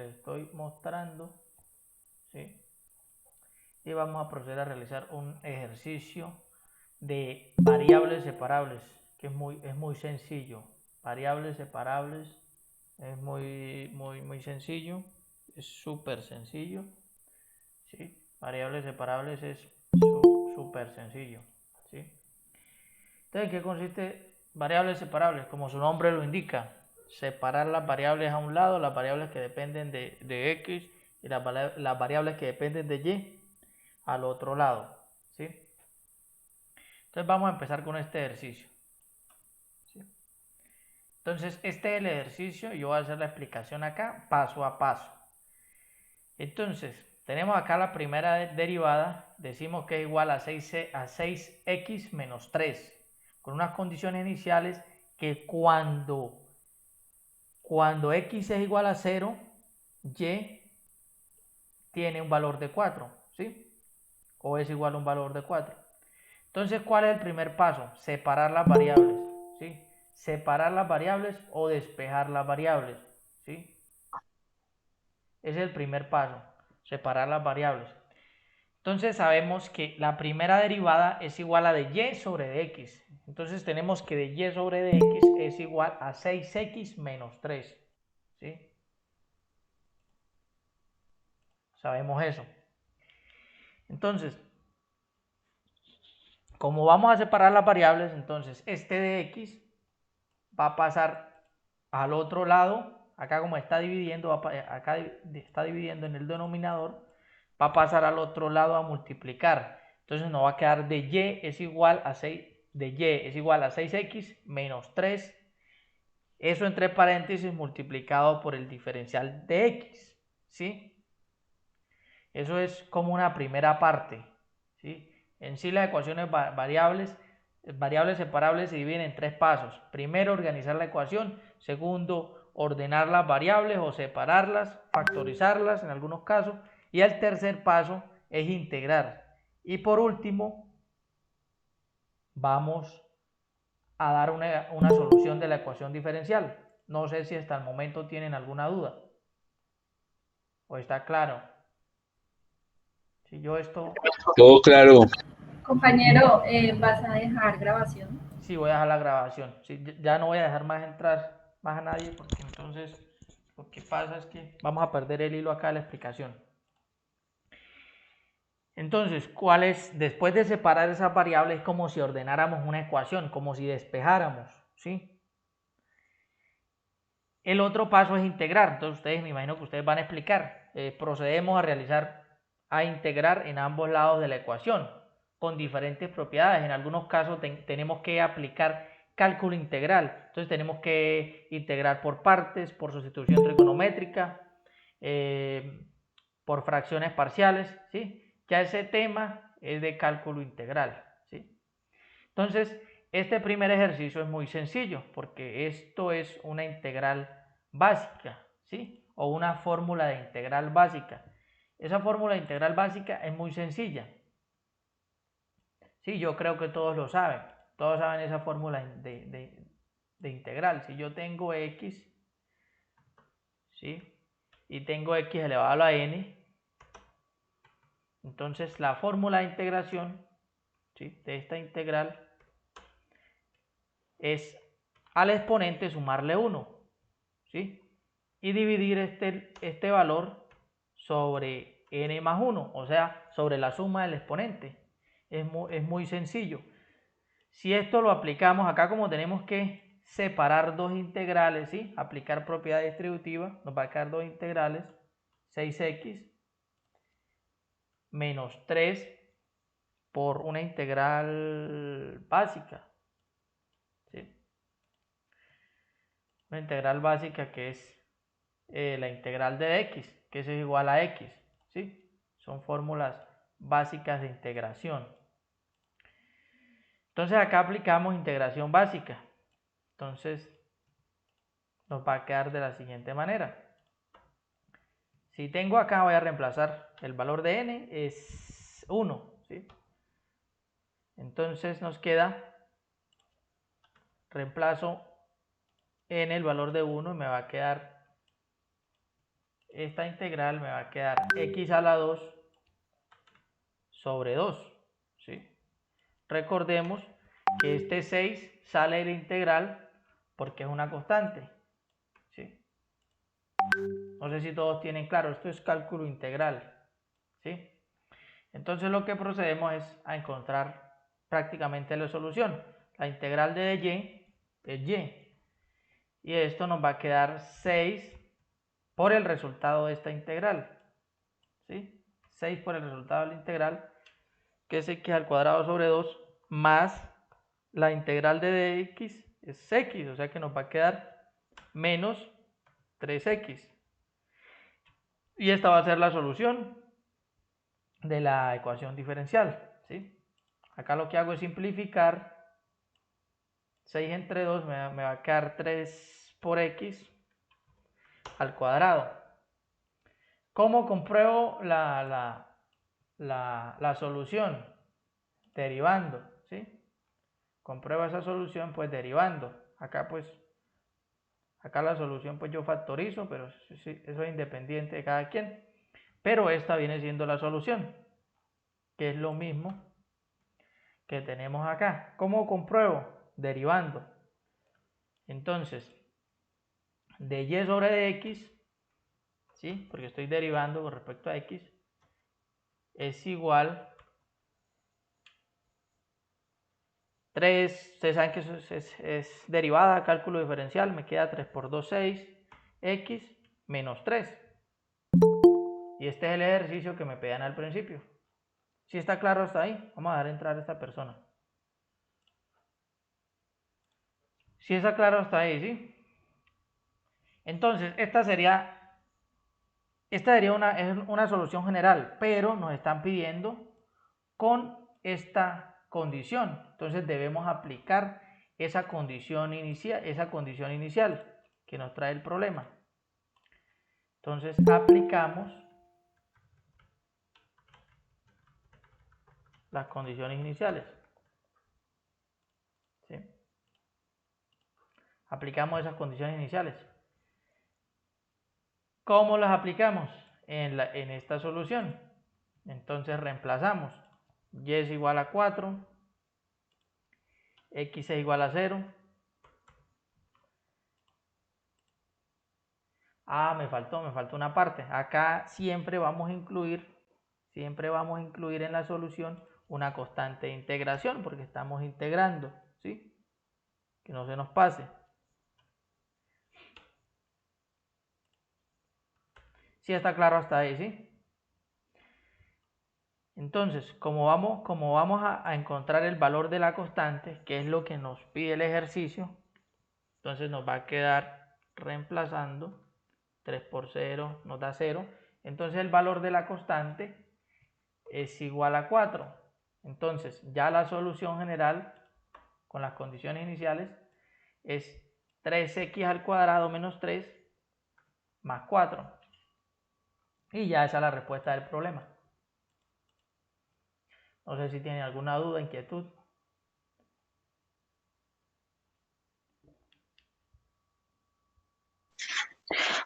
les estoy mostrando, ¿sí? Y vamos a proceder a realizar un ejercicio de variables separables, que es muy sencillo. Variables separables es muy sencillo, es súper sencillo, ¿sí? Variables separables es súper sencillo, ¿sí? Entonces, ¿qué consiste variables separables? Como su nombre lo indica, separar las variables a un lado, las variables que dependen de X y las variables que dependen de Y al otro lado, ¿sí? Entonces vamos a empezar con este ejercicio, ¿sí? Entonces este es el ejercicio, yo voy a hacer la explicación acá paso a paso. Entonces tenemos acá la primera derivada, decimos que es igual a 6x menos 3, con unas condiciones iniciales que cuando x es igual a 0, y tiene un valor de 4, ¿sí? O es igual a un valor de 4. Entonces, ¿cuál es el primer paso? Separar las variables, ¿sí? Separar las variables o despejar las variables, ¿sí? Ese es el primer paso, separar las variables. Entonces sabemos que la primera derivada es igual a de y sobre de x. Entonces tenemos que de y sobre de x es igual a 6x menos 3, ¿sí? Sabemos eso. Entonces, como vamos a separar las variables, entonces este de x va a pasar al otro lado. Acá como está dividiendo, acá está dividiendo en el denominador, va a pasar al otro lado a multiplicar. Entonces nos va a quedar de y es igual a 6, de y es igual a 6x menos 3. Eso entre paréntesis multiplicado por el diferencial de x, ¿sí? Eso es como una primera parte, ¿sí? En sí las ecuaciones variables separables se dividen en 3 pasos. Primero, organizar la ecuación. Segundo, ordenar las variables o separarlas, factorizarlas en algunos casos. Y el tercer paso es integrar. Y por último, vamos a dar una solución de la ecuación diferencial. No sé si hasta el momento tienen alguna duda. ¿O está claro? Si yo esto... Todo claro. Compañero, ¿vas a dejar grabación? Sí, voy a dejar la grabación. Sí, ya no voy a dejar más entrar más a nadie porque entonces lo que pasa es que vamos a perder el hilo acá de la explicación. Entonces, ¿cuál es? Después de separar esas variables es como si ordenáramos una ecuación, como si despejáramos, ¿sí? El otro paso es integrar. Entonces ustedes, me imagino que ustedes van a explicar. Procedemos a integrar en ambos lados de la ecuación con diferentes propiedades. En algunos casos tenemos que aplicar cálculo integral. Entonces tenemos que integrar por partes, por sustitución trigonométrica, por fracciones parciales, ¿sí? Ya ese tema es de cálculo integral, ¿sí? Entonces, este primer ejercicio es muy sencillo porque esto es una integral básica, ¿sí? O una fórmula de integral básica. Esa fórmula de integral básica es muy sencilla. Sí, yo creo que todos lo saben. Todos saben esa fórmula de integral. Si yo tengo x, ¿sí? Y tengo x elevado a la n, entonces la fórmula de integración, ¿sí?, de esta integral es al exponente sumarle 1, ¿sí? Y dividir este valor sobre n más 1, o sea, sobre la suma del exponente. Es muy sencillo. Si esto lo aplicamos acá, como tenemos que separar dos integrales, ¿sí?, aplicar propiedad distributiva, nos va a quedar dos integrales, 6x menos 3 por una integral básica, ¿sí? Una integral básica que es la integral de x, que es igual a x, ¿sí? Son fórmulas básicas de integración. Entonces acá aplicamos integración básica. Entonces nos va a quedar de la siguiente manera. Si tengo acá, voy a reemplazar el valor de n, es 1, ¿sí? Entonces nos queda, reemplazo n el valor de 1 y me va a quedar esta integral me va a quedar x a la 2 sobre 2, ¿sí? Recordemos que este 6 sale de la integral porque es una constante, ¿sí? No sé si todos tienen claro, esto es cálculo integral, ¿sí? Entonces lo que procedemos es a encontrar prácticamente la solución. La integral de y es y. Y esto nos va a quedar 6 por el resultado de esta integral, ¿sí? 6 por el resultado de la integral, que es x al cuadrado sobre 2, más la integral de dx es x, o sea que nos va a quedar menos 3x. Y esta va a ser la solución de la ecuación diferencial, ¿sí? Acá lo que hago es simplificar. 6 entre 2 me va a quedar 3 por x al cuadrado. ¿Cómo compruebo la solución? Derivando, ¿sí? Compruebo esa solución pues derivando. Acá la solución pues yo factorizo, pero eso es independiente de cada quien. Pero esta viene siendo la solución, que es lo mismo que tenemos acá. ¿Cómo compruebo? Derivando. Entonces, de y sobre x, ¿sí? Porque estoy derivando con respecto a x, es igual 3, ustedes saben que eso es derivada, cálculo diferencial, me queda 3 por 2, 6, x menos 3. Y este es el ejercicio que me pedían al principio. ¿Sí está claro hasta ahí? Vamos a dar entrar a esta persona. ¿Sí está claro hasta ahí, sí? Entonces, esta sería una solución general, pero nos están pidiendo con esta condición. Entonces debemos aplicar esa condición inicial que nos trae el problema. Entonces aplicamos las condiciones iniciales, ¿sí? Aplicamos esas condiciones iniciales. ¿Cómo las aplicamos? En esta solución. Entonces reemplazamos. Y es igual a 4, x es igual a 0. Me faltó una parte. Acá siempre vamos a incluir en la solución una constante de integración, porque estamos integrando, ¿sí? Que no se nos pase. ¿Sí está claro hasta ahí, sí? Entonces, como vamos a encontrar el valor de la constante, que es lo que nos pide el ejercicio, entonces nos va a quedar reemplazando 3 por 0 nos da 0. Entonces el valor de la constante es igual a 4. Entonces ya la solución general con las condiciones iniciales es 3x al cuadrado menos 3 más 4. Y ya esa es la respuesta del problema. No sé si tienen alguna duda, inquietud.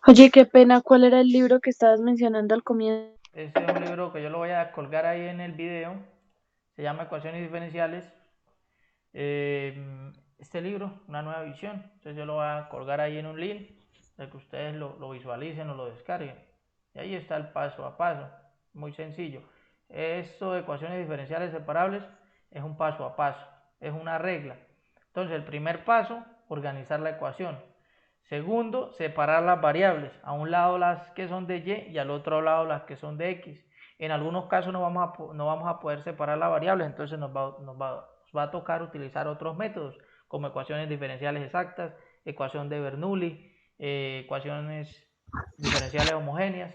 Oye, qué pena, ¿cuál era el libro que estabas mencionando al comienzo? Este es un libro que yo lo voy a colgar ahí en el video. Se llama Ecuaciones Diferenciales. Este libro, Una Nueva Visión. Entonces yo lo voy a colgar ahí en un link para que ustedes lo visualicen o lo descarguen. Y ahí está el paso a paso. Muy sencillo. Esto de ecuaciones diferenciales separables es un paso a paso. Es una regla. Entonces el primer paso, organizar la ecuación. Segundo, separar las variables. A un lado las que son de y y al otro lado las que son de x. En algunos casos no vamos a poder separar las variables, entonces nos va a tocar utilizar otros métodos, como ecuaciones diferenciales exactas, ecuación de Bernoulli, ecuaciones diferenciales homogéneas.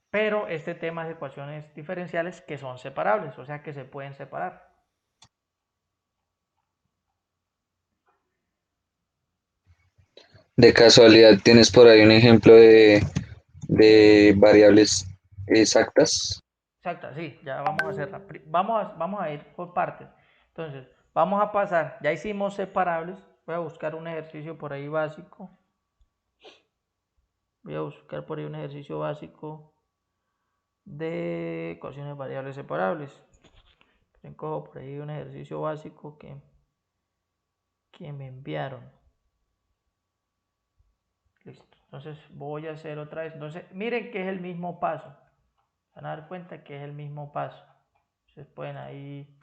Pero este tema es de ecuaciones diferenciales que son separables, o sea que se pueden separar. De casualidad, ¿tienes por ahí un ejemplo de variables exactas? Exacta, sí, ya vamos a hacerla. Vamos a ir por partes. Entonces, vamos a pasar, ya hicimos separables. Voy a buscar un ejercicio por ahí básico. Voy a buscar por ahí un ejercicio básico de ecuaciones variables separables. Tengo por ahí un ejercicio básico que me enviaron. Listo. Entonces voy a hacer otra vez. Entonces miren que es el mismo paso. Se van a dar cuenta que es el mismo paso. Ustedes pueden ahí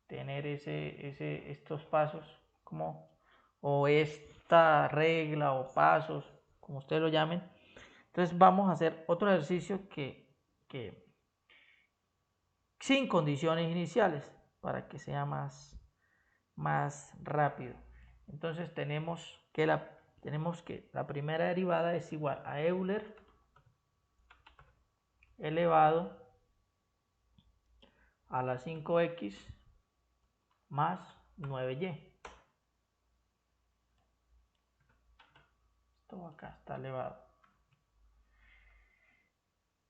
tener estos pasos como, o esta regla o pasos, como ustedes lo llamen. Entonces vamos a hacer otro ejercicio que sin condiciones iniciales para que sea más rápido. Entonces tenemos que la primera derivada es igual a Euler elevado a la 5x más 9y. Esto acá está elevado.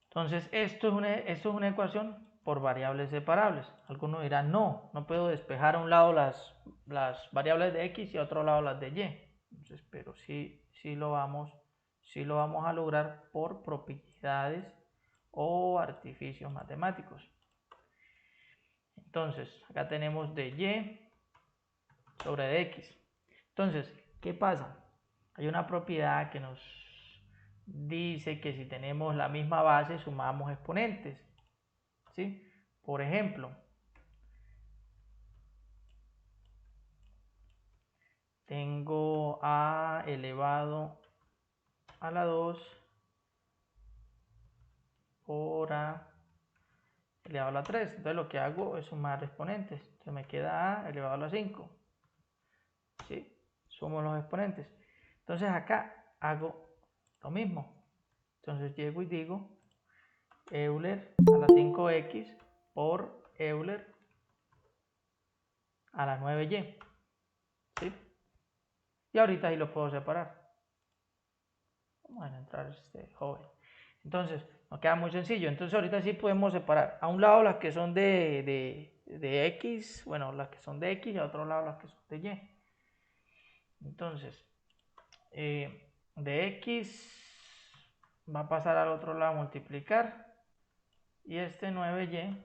Entonces esto es una ecuación por variables separables. Algunos dirán, no puedo despejar a un lado las variables de x y a otro lado las de y. Entonces, pero sí lo vamos a lograr por propiedades o artificios matemáticos. Entonces, acá tenemos de y sobre de x. Entonces, ¿qué pasa? Hay una propiedad que nos dice que si tenemos la misma base sumamos exponentes, ¿sí? Por ejemplo, tengo a elevado a la 2 por a elevado a la 3. Entonces lo que hago es sumar exponentes. Entonces me queda a elevado a la 5. ¿Sí? Sumo los exponentes. Entonces acá hago lo mismo. Entonces llego y digo Euler a la 5x por Euler a la 9y. ¿Sí? Y ahorita ahí lo puedo separar. Vamos a entrar este joven. Entonces, nos queda muy sencillo. Entonces ahorita sí podemos separar. A un lado las que son de X, bueno, las que son de X y a otro lado las que son de Y. Entonces, de X va a pasar al otro lado a multiplicar. Y este 9Y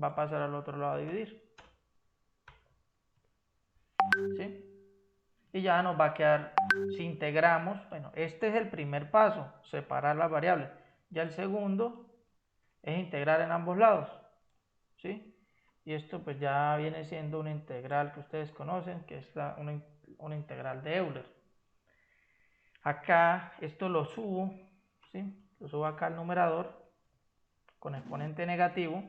va a pasar al otro lado a dividir. ¿Sí? Y ya nos va a quedar, si integramos, bueno, este es el primer paso, separar las variables. Ya el segundo es integrar en ambos lados, ¿sí? Y esto pues ya viene siendo una integral que ustedes conocen, que es una integral de Euler. Acá esto lo subo, ¿sí? Lo subo acá al numerador con exponente negativo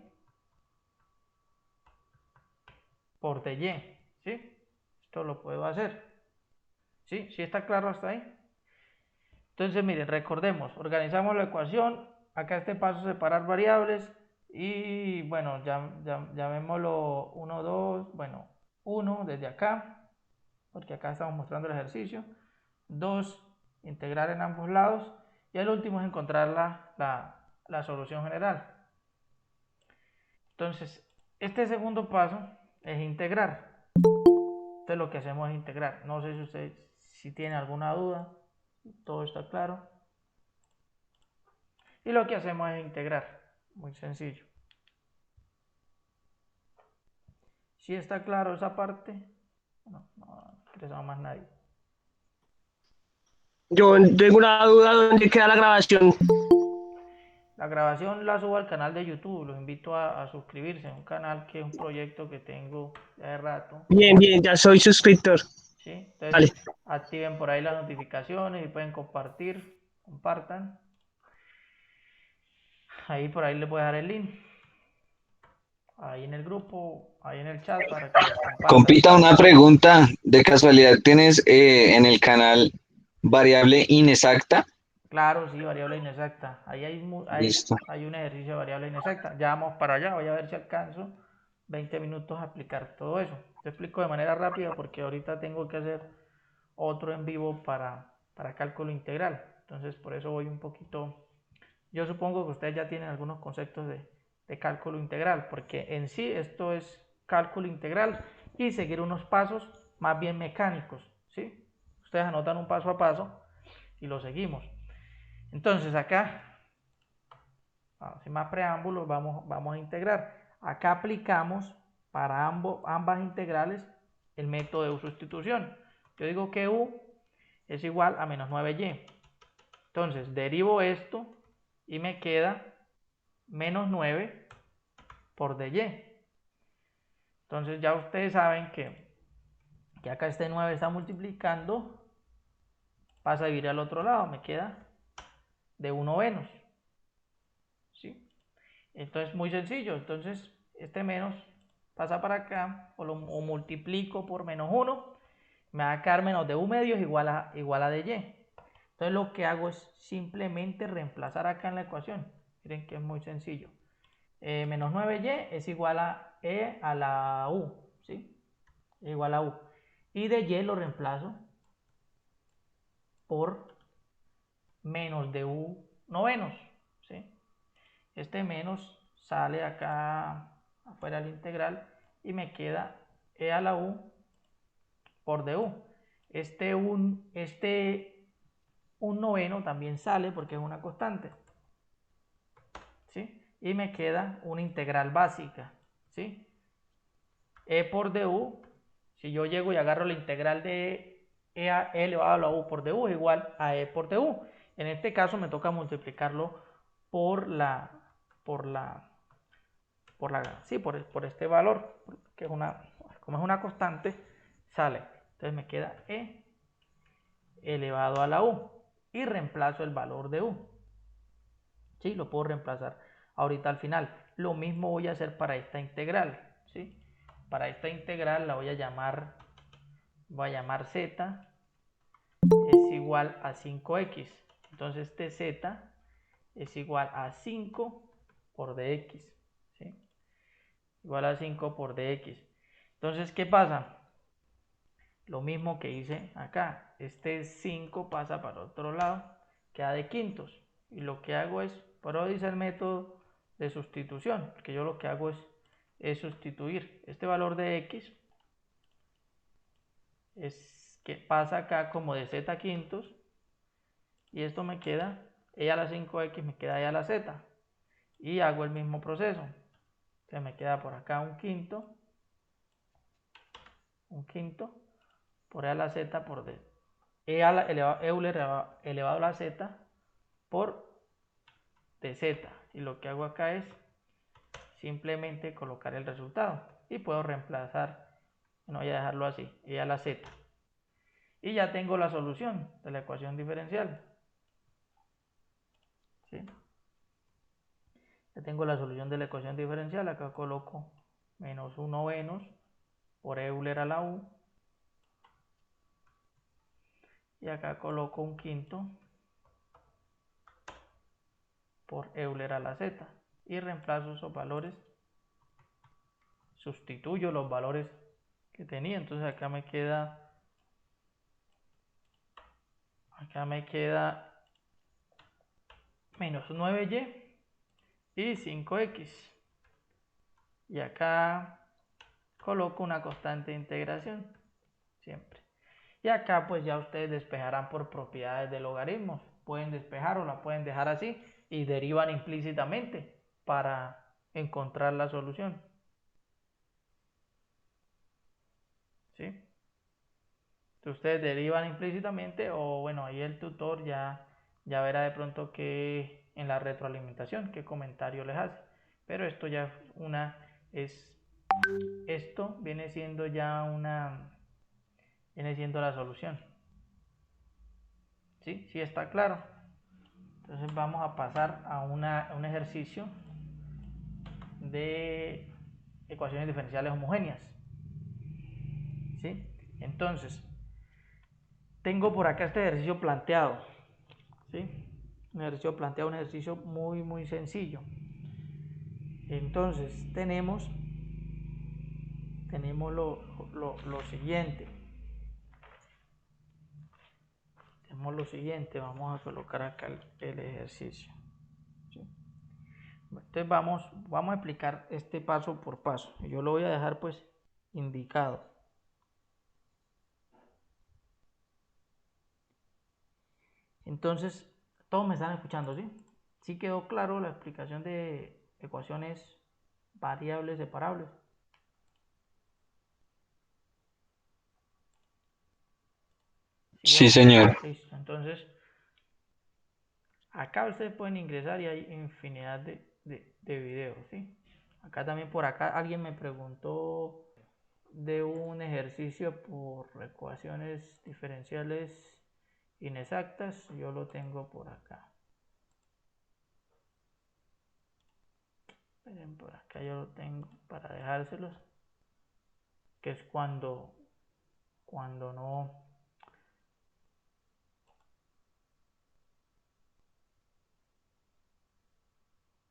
por dy, ¿sí? Esto lo puedo hacer. ¿Sí? ¿Sí está claro hasta ahí? Entonces, miren, recordemos, organizamos la ecuación, acá este paso separar variables y bueno, llamémoslo 1, 2, bueno, 1 desde acá, porque acá estamos mostrando el ejercicio, 2, integrar en ambos lados y el último es encontrar la solución general. Entonces, este segundo paso es integrar. Entonces lo que hacemos es integrar. No sé si usted si tiene alguna duda, todo está claro. Y lo que hacemos es integrar, muy sencillo. Si está claro esa parte, no interesaba más nadie. Yo tengo una duda, ¿dónde queda la grabación? La grabación la subo al canal de YouTube, los invito a suscribirse, un canal que es un proyecto que tengo ya de rato. Bien, ya soy suscriptor. ¿Sí? Entonces Vale. activen por ahí las notificaciones y pueden compartir, compartan. Ahí por ahí les voy a dejar el link. Ahí en el grupo, ahí en el chat para que lo compartan. Compita, una pregunta. ¿De casualidad tienes en el canal variable inexacta? Claro, sí, variable inexacta. Ahí Listo. hay un ejercicio de variable inexacta. Ya vamos para allá, voy a ver si alcanzo 20 minutos a explicar todo eso. Te explico de manera rápida porque ahorita tengo que hacer otro en vivo para cálculo integral. Entonces por eso voy un poquito. Yo supongo que ustedes ya tienen algunos conceptos de cálculo integral, porque en sí esto es cálculo integral y seguir unos pasos más bien mecánicos, ¿sí? Ustedes anotan un paso a paso y lo seguimos. Entonces acá, sin más preámbulos, vamos a integrar. Acá aplicamos para ambas integrales el método de U-sustitución. Yo digo que U es igual a menos 9y. Entonces derivo esto y me queda menos 9 por dy. Entonces ya ustedes saben que acá este 9 está multiplicando, pasa a dividir al otro lado, me queda de 1 menos. ¿Sí? Entonces muy sencillo, entonces este menos pasa para acá o multiplico por menos 1, me va a quedar menos de u medio igual a dy. Entonces lo que hago es simplemente reemplazar acá en la ecuación. Miren que es muy sencillo. Menos 9y es igual a e a la u, ¿sí? Igual a u. Y de y lo reemplazo por menos de u novenos, ¿sí? Este menos sale acá afuera del integral y me queda e a la u por du. Este un noveno también sale porque es una constante, ¿sí? Y me queda una integral básica, ¿sí? E por du, si yo llego y agarro la integral de e elevado a la u por du es igual a e por du. En este caso me toca multiplicarlo por este valor, que es como es una constante, sale. Entonces me queda e elevado a la u y reemplazo el valor de u. ¿Sí? Lo puedo reemplazar ahorita al final. Lo mismo voy a hacer para esta integral, ¿sí? Para esta integral la voy a llamar z es igual a 5x. Entonces este z es igual a 5 por dx, ¿sí? Igual a 5 por dx. Entonces, ¿qué pasa? Lo mismo que hice acá. Este 5 pasa para otro lado, queda de quintos. Y lo que hago es, pero dice el método de sustitución, porque yo lo que hago es sustituir este valor de x, es que pasa acá como de z quintos, y esto me queda e a la 5x, me queda e a la z. Y hago el mismo proceso. Se me queda por acá un quinto por e a la z por d. E elevado a la z por dz. Y lo que hago acá es simplemente colocar el resultado. Y puedo reemplazar, no voy a dejarlo así, e a la z. Y ya tengo la solución de la ecuación diferencial. ¿Sí? Ya tengo la solución de la ecuación diferencial. Acá coloco menos 1 novenos por Euler a la u. Y acá coloco un quinto por Euler a la z. Y reemplazo esos valores. Sustituyo los valores que tenía. Entonces acá me queda menos 9y y 5x. Y acá coloco una constante de integración. Siempre. Y acá pues ya ustedes despejarán por propiedades de logaritmos. Pueden despejar o la pueden dejar así y derivan implícitamente para encontrar la solución. ¿Sí? Entonces ustedes derivan implícitamente o bueno, ahí el tutor ya verá de pronto que en la retroalimentación qué comentario les hace. Pero esto ya esto viene siendo ya viene siendo la solución. ¿Sí? ¿Sí está claro? Entonces vamos a pasar a un ejercicio de ecuaciones diferenciales homogéneas. ¿Sí? Entonces, tengo por acá este ejercicio planteado. ¿Sí? Un ejercicio muy, muy sencillo. Entonces, tenemos lo siguiente. Vamos a colocar acá el ejercicio. ¿Sí? Entonces vamos a explicar este paso por paso. Yo lo voy a dejar pues indicado. Entonces Todos me están escuchando, ¿sí? ¿Sí quedó claro la explicación de ecuaciones variables separables? ¿Sí Sí, quedó? señor. Listo. Entonces, acá ustedes pueden ingresar y hay infinidad de videos, ¿sí? Acá también por acá alguien me preguntó de un ejercicio por ecuaciones diferenciales inexactas. Yo lo tengo por acá. Miren, por acá yo lo tengo para dejárselos. Que es cuando no...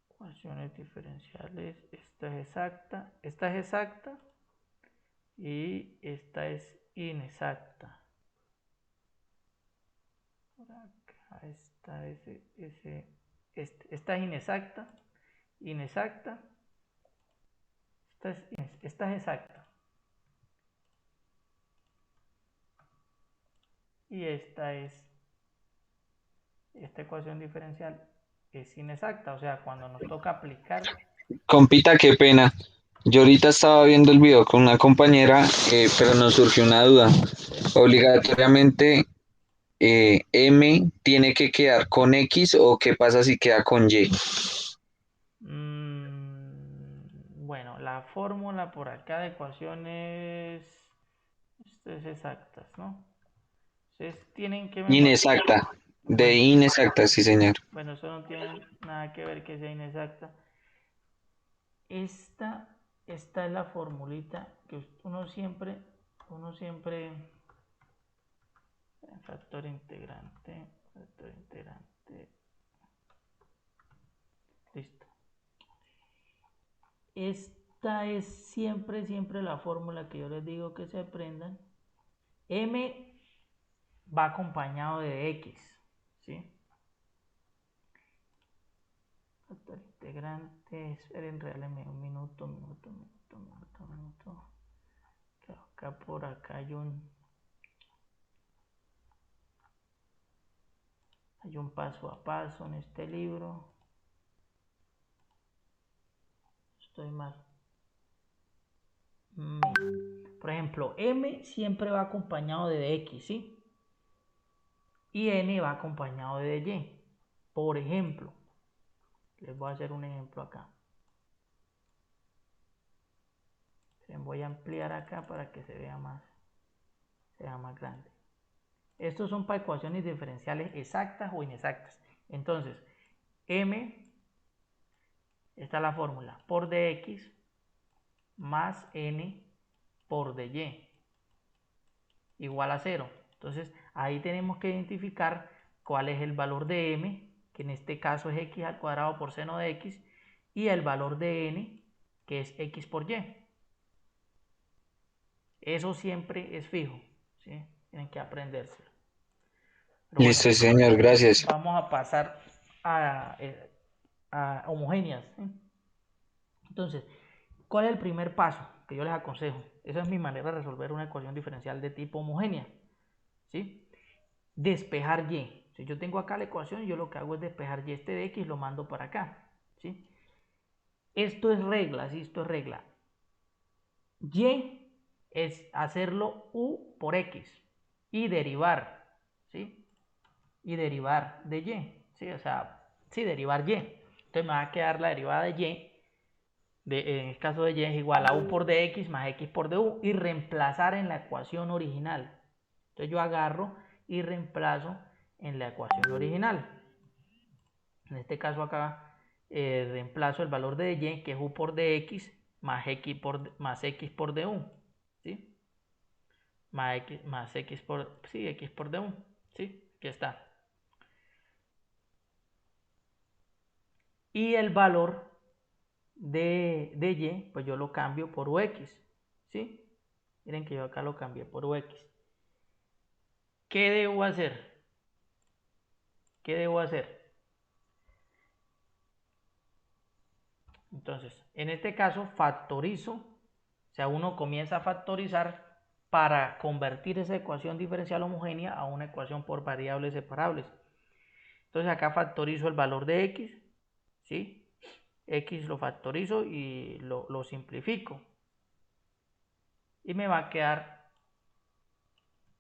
Ecuaciones diferenciales. Esta es exacta y esta es inexacta. Por acá está esta es inexacta, esta es exacta y esta ecuación diferencial es inexacta, o sea, cuando nos toca aplicar. Compita, qué pena. Yo ahorita estaba viendo el video con una compañera, pero nos surgió una duda. Obligatoriamente, M tiene que quedar con X o qué pasa si queda con Y. Bueno, la fórmula por acá de ecuaciones esto es exactas, ¿no? Ustedes tienen que memorizar. Inexacta. De Bueno, inexacta, sí, señor. bueno, eso no tiene nada que ver que sea inexacta. Esta es la formulita que uno siempre, factor integrante, listo. Esta es siempre la fórmula que yo les digo que se aprendan. M va acompañado de X, ¿sí? Factor integrante, esperen, regálenme un minuto. Que acá por acá hay un paso a paso en este libro. Estoy mal. Por ejemplo, M siempre va acompañado de X, ¿sí? Y N va acompañado de Y. Por ejemplo, les voy a hacer un ejemplo acá. Voy a ampliar acá para que se vea más grande. Estos son para ecuaciones diferenciales exactas o inexactas. Entonces, M, esta es la fórmula, por dx más N por dy igual a 0. Entonces, ahí tenemos que identificar cuál es el valor de M, que en este caso es x al cuadrado por seno de x, y el valor de N, que es x por y. Eso siempre es fijo, ¿sí? Tienen que aprendérselo. Pero bueno, Listo, señor, gracias. vamos a pasar a homogéneas, ¿sí? Entonces, ¿cuál es el primer paso que yo les aconsejo? Esa es mi manera de resolver una ecuación diferencial de tipo homogénea, ¿sí? Despejar y. Si yo tengo acá la ecuación, yo lo que hago es despejar y este de x, lo mando para acá, ¿sí? Esto es regla, ¿sí? Esto es regla. Y es hacerlo u por x y derivar, ¿sí? Y derivar de y, ¿sí? O sea, sí, derivar y. Entonces me va a quedar la derivada de y, en el caso de y es igual a u por dx más x por du, y reemplazar en la ecuación original. Entonces yo agarro y reemplazo en la ecuación original. En este caso acá reemplazo el valor de y, que es u por dx más x por du, ¿sí? Más x por, sí, x por du, ¿sí? Aquí está. Y el valor de y, pues yo lo cambio por ux, ¿sí? Miren que yo acá lo cambié por ux. ¿Qué debo hacer? ¿Qué debo hacer? Entonces, en este caso factorizo, o sea, uno comienza a factorizar para convertir esa ecuación diferencial homogénea a una ecuación por variables separables. Entonces acá factorizo el valor de x, ¿sí? X lo factorizo y lo simplifico. Y me va a quedar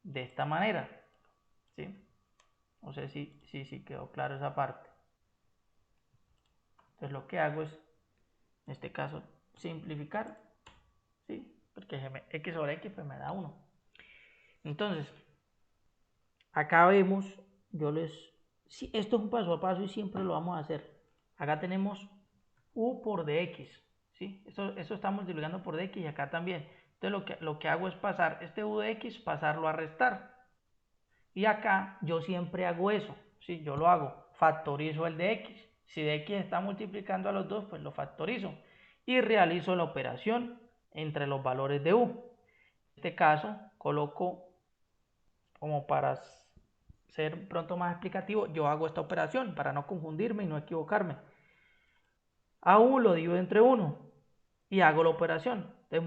de esta manera, ¿sí? No sé si quedó claro esa parte. Entonces lo que hago es, en este caso, simplificar, ¿sí? Porque x sobre x pues me da 1. Entonces, acá vemos, sí, esto es un paso a paso y siempre lo vamos a hacer. Acá tenemos u por dx, ¿sí? Eso está multiplicando por dx y acá también. Entonces lo que hago es pasar este u de x, pasarlo a restar. Y acá yo siempre hago eso, ¿sí? Yo lo hago, factorizo el de x. Si de x está multiplicando a los dos, pues lo factorizo. Y realizo la operación entre los valores de u. En este caso, coloco, como para ser pronto más explicativo, yo hago esta operación para no confundirme y no equivocarme. A u lo divido entre 1 y hago la operación. Entonces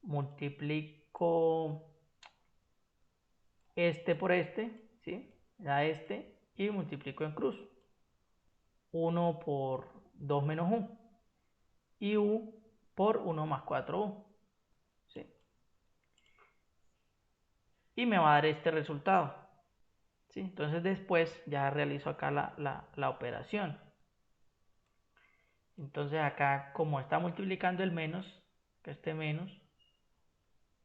multiplico este por este, ¿sí? Da este y multiplico en cruz. 1 por 2 menos 1 y u por 1 más 4u, ¿sí? Y me va a dar este resultado, ¿sí? Entonces después ya realizo acá la operación. Entonces acá, como está multiplicando el menos, que este menos,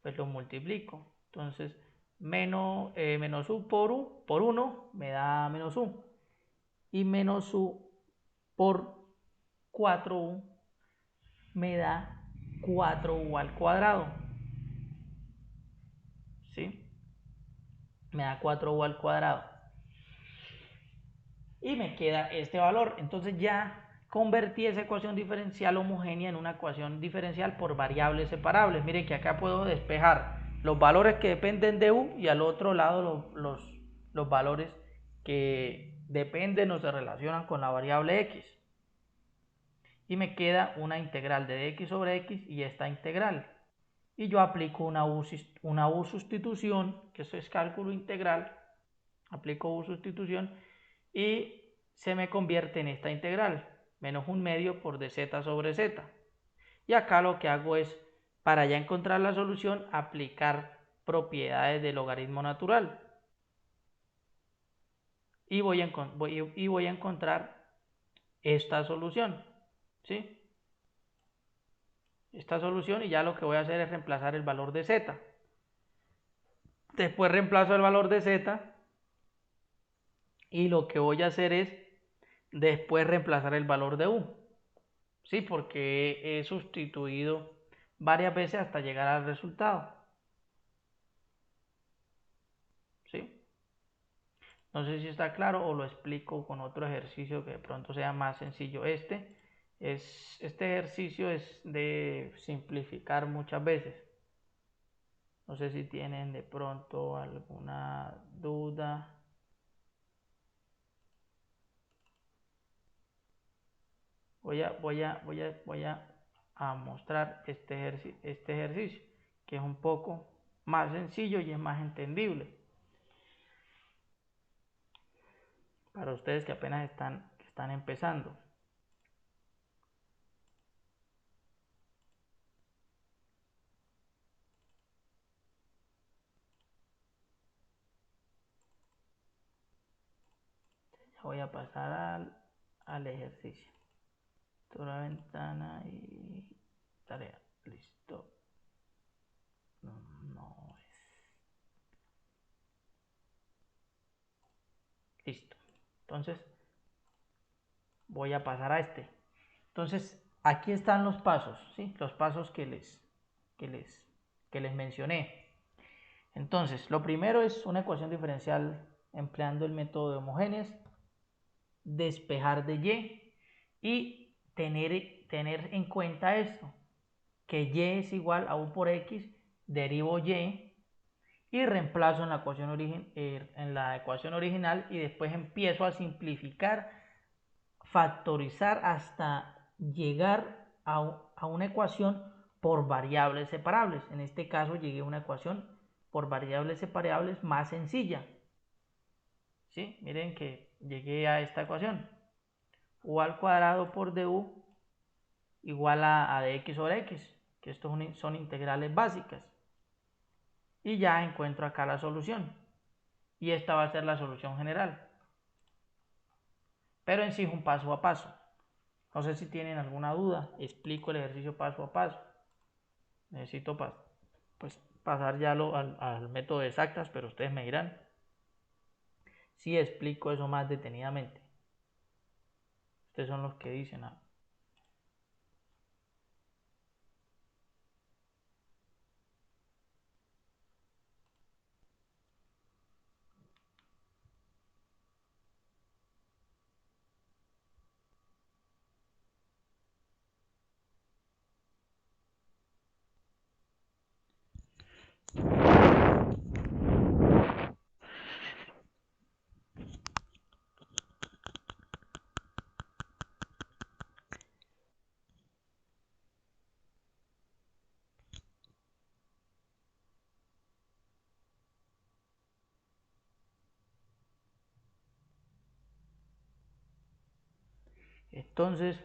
pues lo multiplico. Entonces menos u por 1 me da menos u. Y menos u por 4u me da 4u al cuadrado. ¿Sí? Me da 4u al cuadrado. Y me queda este valor. Entonces ya convertí esa ecuación diferencial homogénea en una ecuación diferencial por variables separables. Miren que acá puedo despejar los valores que dependen de u y al otro lado los valores que dependen o se relacionan con la variable x. Y me queda una integral de x sobre x y esta integral. Y yo aplico una u sustitución, que eso es cálculo integral. Aplico u sustitución y se me convierte en esta integral, menos 1/2 por dz sobre z. Y acá lo que hago es, para ya encontrar la solución, aplicar propiedades del logaritmo natural. Y voy a encontrar esta solución, ¿sí? Esta solución, y ya lo que voy a hacer es reemplazar el valor de z. Después reemplazo el valor de z y lo que voy a hacer es después reemplazar el valor de u. Sí, porque he sustituido varias veces hasta llegar al resultado. ¿Sí? No sé si está claro o lo explico con otro ejercicio que de pronto sea más sencillo. Este ejercicio es de simplificar muchas veces. No sé si tienen de pronto alguna duda. Voy a mostrar este ejercicio, que es un poco más sencillo y es más entendible para ustedes que apenas están empezando. Ya voy a pasar al ejercicio. Toda la ventana y tarea. Listo. No es. Listo. Entonces voy a pasar a este. Entonces aquí están los pasos, ¿sí? Los pasos que les mencioné. Entonces, lo primero es una ecuación diferencial empleando el método de homogéneas, despejar de y tener en cuenta esto, que y es igual a u por x, derivo y reemplazo en la ecuación original y después empiezo a simplificar, factorizar hasta llegar a una ecuación por variables separables. En este caso llegué a una ecuación por variables separables más sencilla. ¿sí? Miren que llegué a esta ecuación. U al cuadrado por du igual a dx sobre x, que estos son integrales básicas. Y ya encuentro acá la solución. Y esta va a ser la solución general. Pero en sí es un paso a paso. No sé si tienen alguna duda. Explico el ejercicio paso a paso. Necesito pues, pasar ya al método de exactas, pero ustedes me dirán si explico eso más detenidamente. Ustedes son los que dicen. Entonces,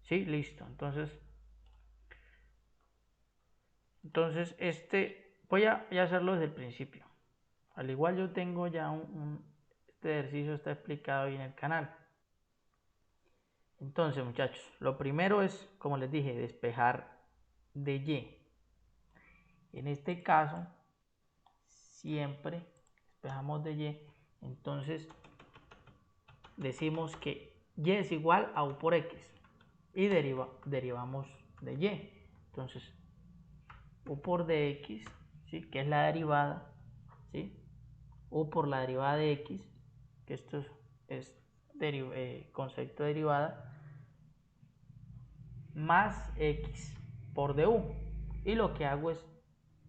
sí, listo. Entonces voy a hacerlo desde el principio. Al igual yo tengo ya este ejercicio está explicado ahí en el canal. Entonces, muchachos, lo primero es, como les dije, despejar de y. En este caso, siempre despejamos de y. Entonces, decimos que y es igual a u por x. Y derivamos de y. Entonces, u por dx, ¿sí? Que es la derivada, ¿sí? U por la derivada de x, que esto es concepto de derivada, más x por du. Y lo que hago es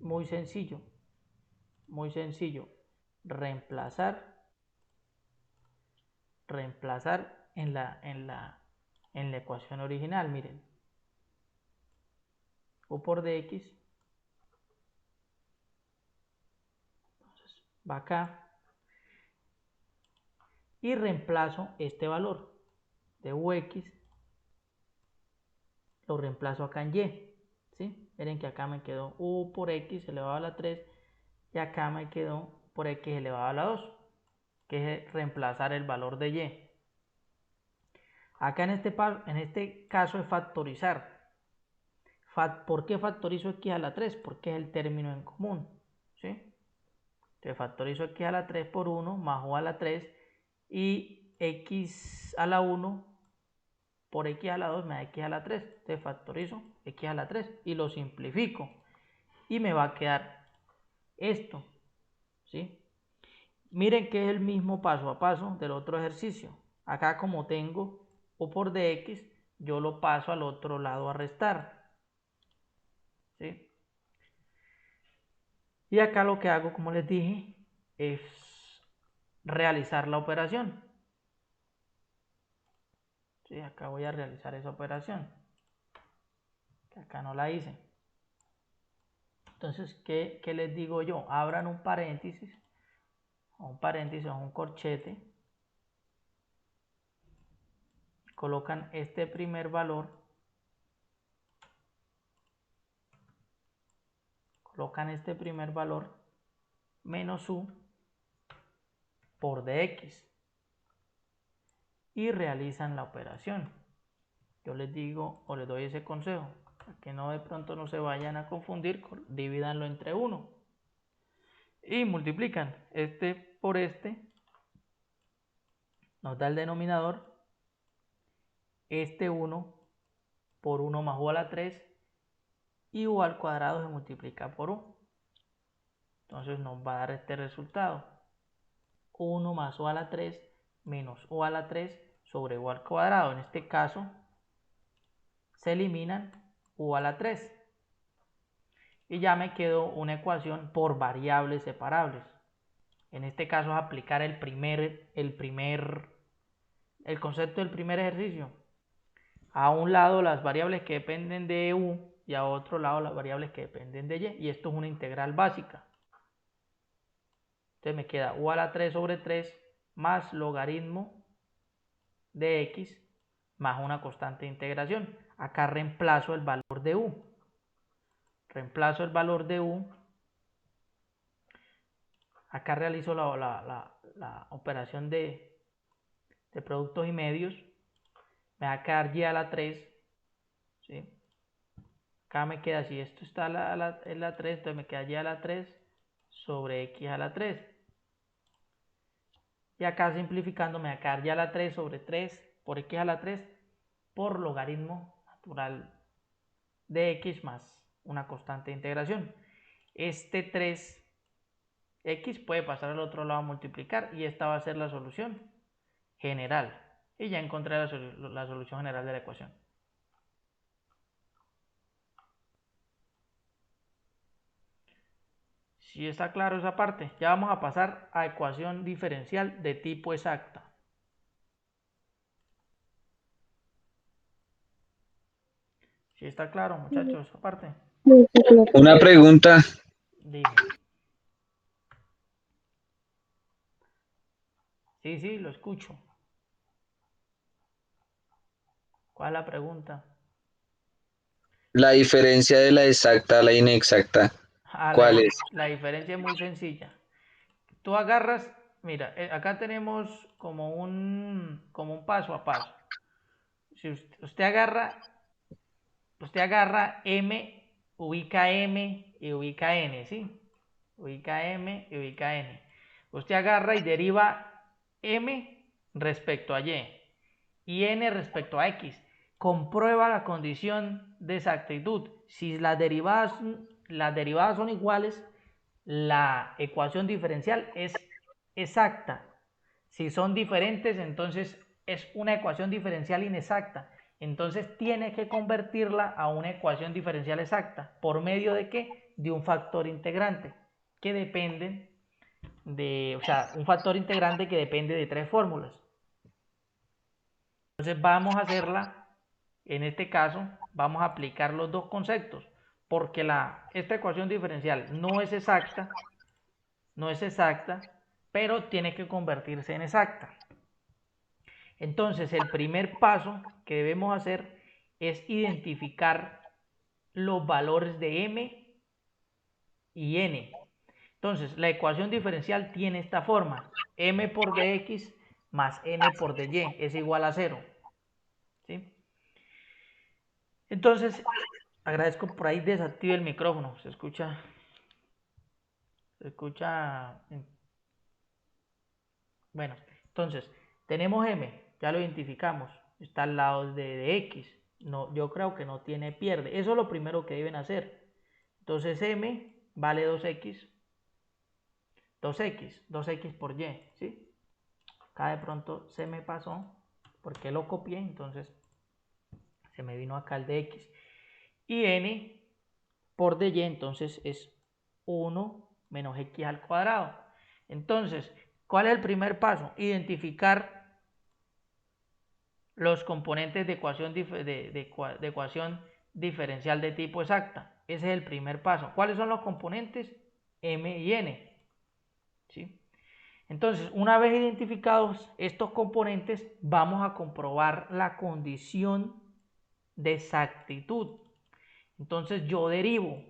muy sencillo, reemplazar en la ecuación original. Miren, u por dx, entonces va acá y reemplazo este valor de ux, lo reemplazo acá en y, ¿sí? Miren que acá me quedó u por x elevado a la 3 y acá me quedó por x elevado a la 2, que es reemplazar el valor de y. Acá en este caso es factorizar. ¿Por qué factorizo x a la 3? Porque es el término en común, ¿sí? Entonces factorizo x a la 3 por 1 más u a la 3 y x a la 1 por x a la 2 me da x a la 3. Entonces factorizo x a la 3 y lo simplifico. Y me va a quedar esto, ¿sí? Miren que es el mismo paso a paso del otro ejercicio. Acá como tengo u por dx, yo lo paso al otro lado a restar, ¿sí? Y acá lo que hago, como les dije, es realizar la operación. ¿Sí? Acá voy a realizar esa operación, que acá no la hice. Entonces, ¿qué les digo yo? Abran un paréntesis o un corchete, colocan este primer valor, menos u por dx y realizan la operación. Yo les digo o les doy ese consejo, para que no de pronto no se vayan a confundir, divídanlo entre 1 y multiplican este por este, nos da el denominador, este 1 por 1 más u a la 3 y u al cuadrado se multiplica por u. Entonces nos va a dar este resultado, 1 más u a la 3 menos u a la 3 sobre u al cuadrado. En este caso se eliminan u a la 3 y ya me quedó una ecuación por variables separables. En este caso es aplicar el concepto del primer ejercicio. A un lado las variables que dependen de u y a otro lado las variables que dependen de y. Y esto es una integral básica. Entonces me queda u a la 3 sobre 3 más logaritmo de x más una constante de integración. Acá reemplazo el valor de u. Reemplazo el valor de u. Acá realizo la operación de productos y medios. Me va a quedar y a la 3. ¿Sí? Acá me queda, si esto está en la 3, entonces me queda y a la 3 sobre x a la 3. Y acá simplificando me va a quedar y a la 3 sobre 3 por x a la 3 por logaritmo natural de x más una constante de integración. Este 3x puede pasar al otro lado a multiplicar y esta va a ser la solución general. Y ya encontré la solución general de la ecuación. Si está claro esa parte, ya vamos a pasar a ecuación diferencial de tipo exacta. Si está claro, muchachos, esa parte. Una pregunta, Dime. Sí, lo escucho. ¿Cuál es la pregunta? la diferencia de la exacta a la inexacta, ¿cuál es? La diferencia es muy sencilla. Tú agarras, mira, acá tenemos como un paso a paso. Si usted agarra M, ubica M y ubica N, ¿sí? Ubica M y ubica N. Usted agarra y deriva M respecto a y N respecto a X. Comprueba la condición de exactitud. Si las derivadas son iguales, la ecuación diferencial es exacta. Si son diferentes, entonces es una ecuación diferencial inexacta. Entonces tiene que convertirla a una ecuación diferencial exacta. ¿Por medio de qué? De un factor integrante que depende un factor integrante que depende de 3 fórmulas. Entonces vamos a hacerla, en este caso, vamos a aplicar los dos conceptos, porque esta ecuación diferencial no es exacta, pero tiene que convertirse en exacta. Entonces el primer paso que debemos hacer es identificar los valores de m y n. Entonces la ecuación diferencial tiene esta forma: m por dx más n por dy es igual a 0. ¿Sí? Entonces, agradezco por ahí desactive el micrófono. Se escucha. Bueno, entonces, tenemos m, ya lo identificamos. Está al lado de x. No, yo creo que no tiene pierde. Eso es lo primero que deben hacer. Entonces, m vale 2x. 2x por y, ¿sí? Acá de pronto se me pasó porque lo copié, entonces se me vino acá el de x. Y n por dy, entonces es 1 menos x al cuadrado. Entonces, ¿cuál es el primer paso? Identificar los componentes de ecuación diferencial de tipo exacta. Ese es el primer paso. ¿Cuáles son los componentes? M y n. ¿Sí? Entonces, una vez identificados estos componentes, vamos a comprobar la condición de exactitud. Entonces, yo derivo.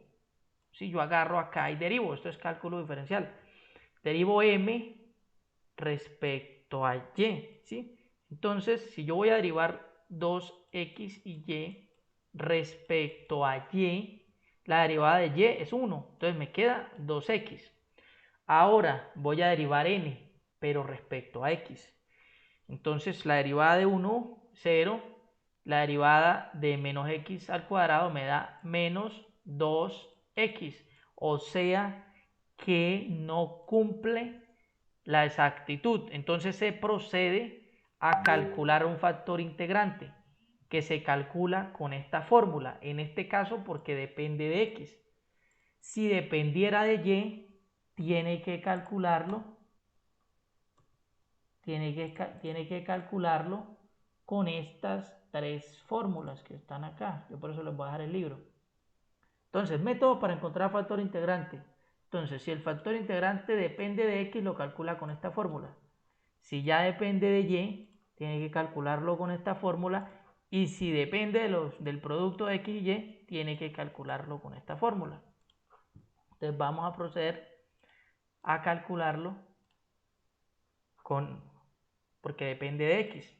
Si yo agarro acá y derivo, esto es cálculo diferencial. Derivo m respecto a y, ¿sí? Entonces, si yo voy a derivar 2x y y respecto a y, la derivada de y es 1, entonces me queda 2x. Ahora voy a derivar n, pero respecto a x. Entonces, la derivada de 1, 0. La derivada de menos x al cuadrado me da menos 2x. O sea que no cumple la exactitud. Entonces se procede a calcular un factor integrante que se calcula con esta fórmula. En este caso porque depende de x. Si dependiera de y, tiene que calcularlo con estas 3 fórmulas que están acá. Yo por eso les voy a dejar el libro. Entonces, método para encontrar factor integrante. Entonces, si el factor integrante depende de x, lo calcula con esta fórmula. Si ya depende de y, tiene que calcularlo con esta fórmula. Y si depende del producto de x y y, tiene que calcularlo con esta fórmula. Entonces vamos a proceder a calcularlo porque depende de x.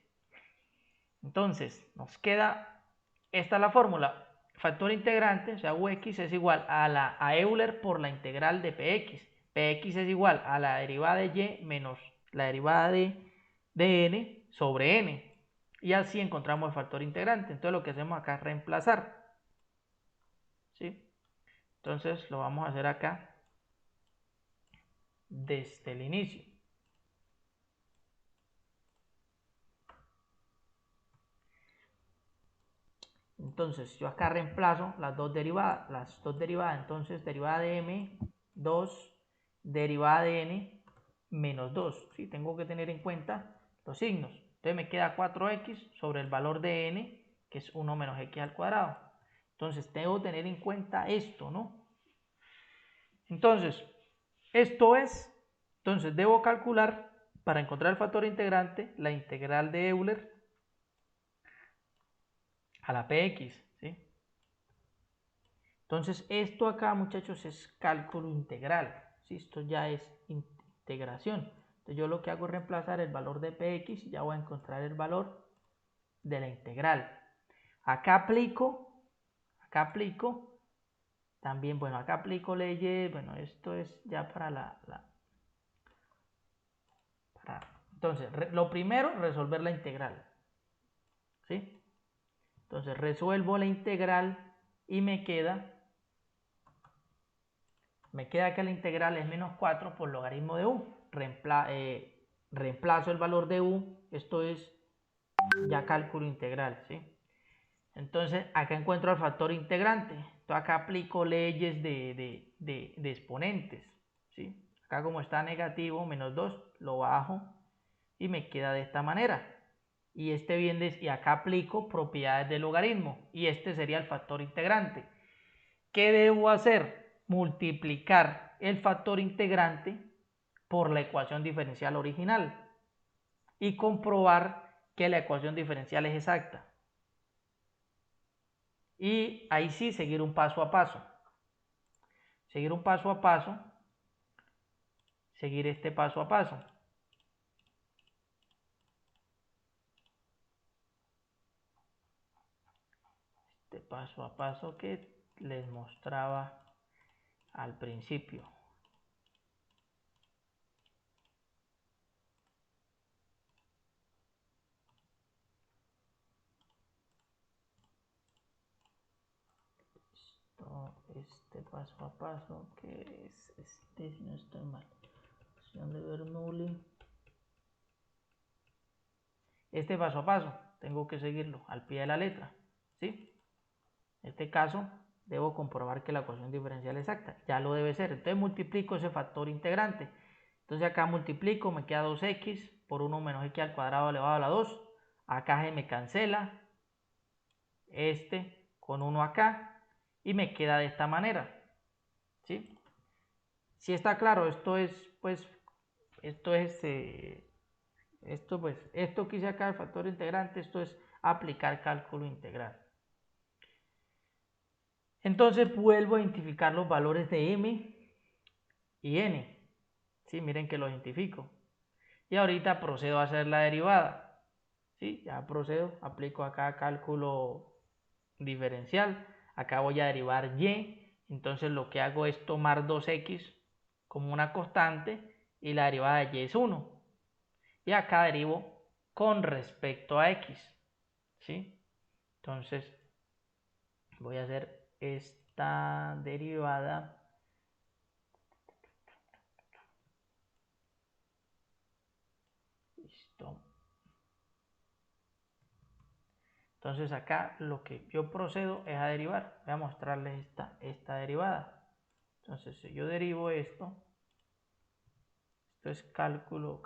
Entonces nos queda, esta es la fórmula. Factor integrante, o sea, ux es igual a Euler por la integral de px. Px es igual a la derivada de y menos la derivada de n sobre n. Y así encontramos el factor integrante. Entonces lo que hacemos acá es reemplazar. ¿Sí? Entonces lo vamos a hacer acá desde el inicio. Entonces yo acá reemplazo las dos derivadas. Entonces derivada de m, 2, derivada de n, menos 2. ¿Sí? Tengo que tener en cuenta los signos. Entonces me queda 4x sobre el valor de n, que es 1 menos x al cuadrado. Entonces debo tener en cuenta esto, ¿no? Entonces, entonces debo calcular, para encontrar el factor integrante, la integral de Euler a la px, ¿sí? Entonces esto acá, muchachos, es cálculo integral, ¿sí? Esto ya es integración. Entonces yo lo que hago es reemplazar el valor de px y ya voy a encontrar el valor de la integral. Acá aplico también, bueno, acá aplico leyes, bueno, esto es ya para entonces, lo primero, resolver la integral, ¿sí? Entonces resuelvo la integral y me queda que la integral es menos 4 por logaritmo de u. Reemplazo el valor de u, esto es ya cálculo integral, ¿sí? Entonces acá encuentro el factor integrante. Entonces acá aplico leyes de exponentes, ¿sí? Acá como está negativo, menos 2, lo bajo y me queda de esta manera. Y y acá aplico propiedades del logaritmo y este sería el factor integrante. ¿Qué debo hacer? Multiplicar el factor integrante por la ecuación diferencial original y comprobar que la ecuación diferencial es exacta. Y ahí sí seguir un paso a paso. Seguir este paso a paso. Este paso a paso que les mostraba al principio. Este paso a paso que es este, si no estoy mal. Opción de Bernoulli. Este paso a paso tengo que seguirlo al pie de la letra, ¿sí? En este caso debo comprobar que la ecuación diferencial es exacta, ya lo debe ser. Entonces multiplico ese factor integrante. Entonces acá multiplico, me queda 2x por 1 menos x al cuadrado elevado a la 2. Acá se me cancela este con 1 acá y me queda de esta manera, ¿sí? Si está claro, esto que hice acá, el factor integrante, esto es aplicar cálculo integral. Entonces vuelvo a identificar los valores de m y n. ¿Sí? Miren que los identifico. Y ahorita procedo a hacer la derivada. ¿Sí? Ya procedo, aplico acá cálculo diferencial. Acá voy a derivar y. Entonces lo que hago es tomar 2x como una constante y la derivada de y es 1. Y acá derivo con respecto a x. ¿Sí? Entonces voy a hacer esta derivada. Listo. Entonces acá lo que yo procedo es a derivar. Voy a mostrarles esta derivada. Entonces si yo derivo esto es cálculo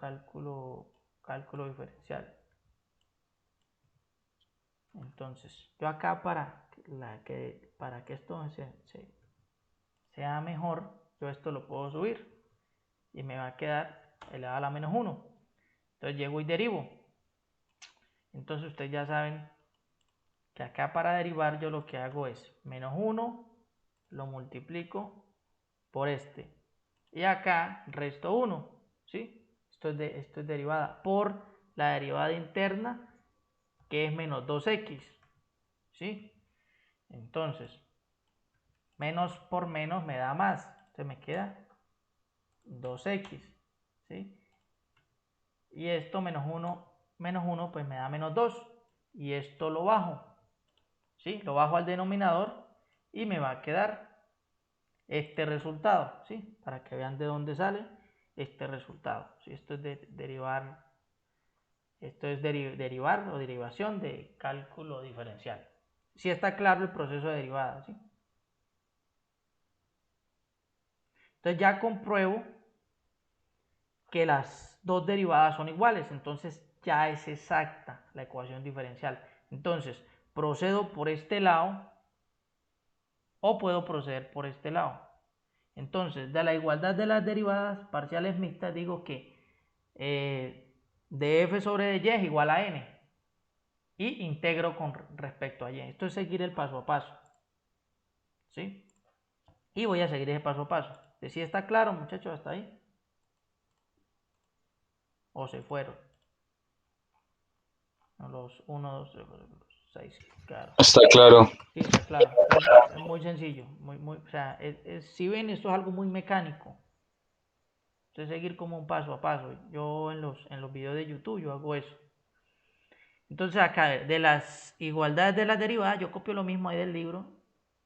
diferencial. Entonces yo acá para que esto sea mejor, yo esto lo puedo subir y me va a quedar elevado a la menos 1. Entonces llego y derivo. Entonces ustedes ya saben que acá para derivar yo lo que hago es menos 1, lo multiplico por este. Y acá resto 1, ¿sí? Esto es derivada por la derivada interna, que es menos 2x, ¿sí? Entonces, menos por menos me da más. Entonces me queda 2x, ¿sí? Y esto menos 1 pues me da menos 2. Y esto lo bajo, ¿sí? Lo bajo al denominador y me va a quedar este resultado, ¿sí? Para que vean de dónde sale este resultado. ¿Sí? Esto es derivar o derivación de cálculo diferencial. Si está claro el proceso de derivada, ¿sí? Entonces ya compruebo que las dos derivadas son iguales, entonces ya es exacta la ecuación diferencial. Entonces procedo por este lado o puedo proceder por este lado. Entonces, de la igualdad de las derivadas parciales mixtas digo que df sobre dy es igual a n y integro con respecto a y. Esto es seguir el paso a paso, ¿sí? Y voy a seguir ese paso a paso. ¿Sí está claro, muchachos, hasta ahí? ¿O se fueron? Los 1, 2, 3, 4, 6, claro. Está claro. Sí, está claro. Es muy sencillo. O sea, si ven, esto es algo muy mecánico. Entonces seguir como un paso a paso. Yo en los videos de YouTube yo hago eso. Entonces acá de las igualdades de las derivadas yo copio lo mismo ahí del libro,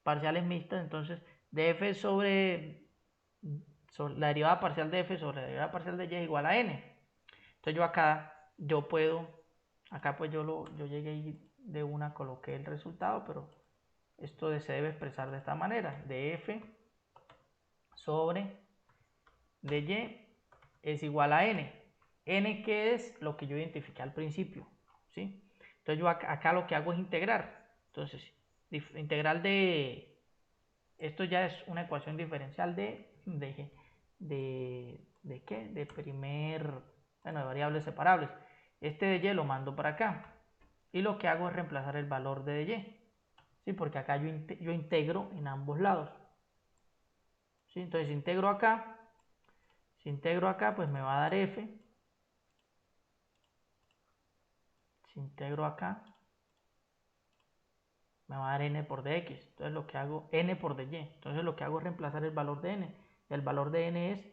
parciales mixtas. Entonces df sobre la derivada parcial de f sobre la derivada parcial de y es igual a n. Entonces yo acá acá pues yo llegué y de una coloqué el resultado, pero esto se debe expresar de esta manera: df sobre dy es igual a n. N que es lo que yo identifiqué al principio, ¿sí? Entonces yo acá lo que hago es integrar. Entonces, integral de, esto ya es una ecuación diferencial de ¿qué? De de variables separables. Este de y lo mando para acá. Y lo que hago es reemplazar el valor de y, ¿sí? Porque acá yo integro en ambos lados, ¿sí? Entonces si integro acá, pues me va a dar f. Si integro acá, me va a dar n por dx. Entonces lo que hago, n por dy. Entonces lo que hago es reemplazar el valor de n. El valor de n es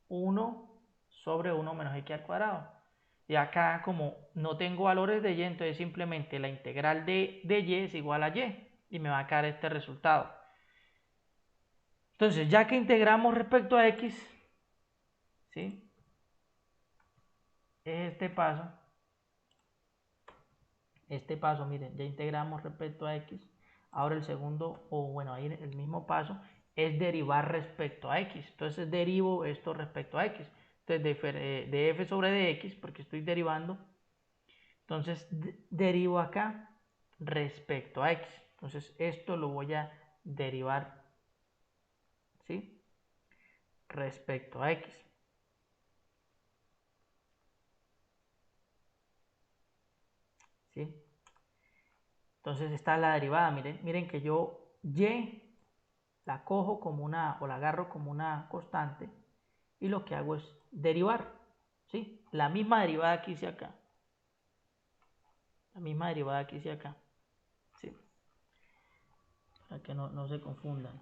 1 sobre 1 menos x al cuadrado. Y acá, como no tengo valores de y, entonces simplemente la integral de y es igual a y. Y me va a quedar este resultado. Entonces, ya que integramos respecto a x, ¿sí? Este paso, miren, ya integramos respecto a x. Ahora el segundo, o bueno, ahí el mismo paso, es derivar respecto a x. Entonces derivo esto respecto a x. Entonces de f sobre dx, porque estoy derivando. Entonces derivo acá respecto a x. Entonces esto lo voy a derivar, ¿sí? Respecto a x. ¿Sí? Entonces está la derivada. Miren que yo y la cojo como o la agarro como una constante y lo que hago es derivar, ¿sí? La misma derivada que hice acá. La misma derivada que hice acá, ¿sí? Para que no se confundan.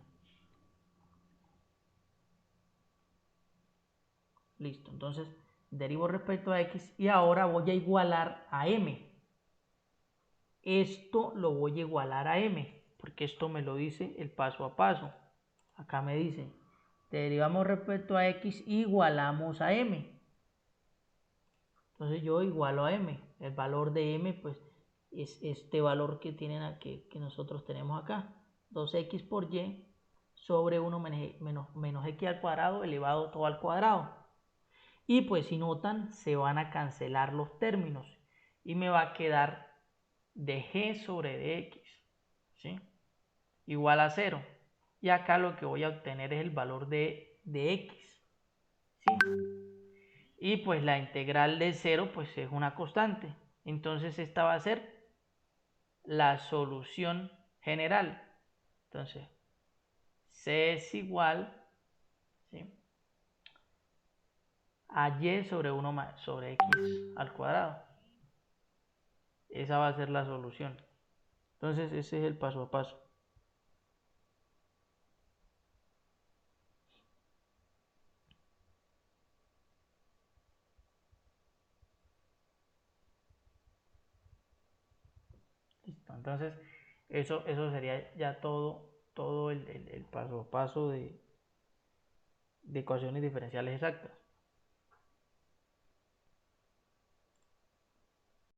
Listo, entonces derivo respecto a x y ahora voy a igualar a m. Esto lo voy a igualar a m, porque esto me lo dice el paso a paso. Acá me dice, derivamos respecto a x y igualamos a m. Entonces yo igualo a m. El valor de m pues es este valor que tienen aquí, que nosotros tenemos acá. 2x por y sobre 1 menos x al cuadrado elevado todo al cuadrado. Y pues si notan, se van a cancelar los términos. Y me va a quedar de g sobre dx, ¿sí? Igual a 0. y acá lo que voy a obtener es el valor de x, ¿sí? Y pues la integral de 0 pues es una constante, entonces esta va a ser la solución general. Entonces c es igual, ¿sí?, a y sobre 1 más sobre x al cuadrado. Esa va a ser la solución. Entonces ese es el paso a paso. Listo. Entonces eso sería ya todo el paso a paso de ecuaciones diferenciales exactas.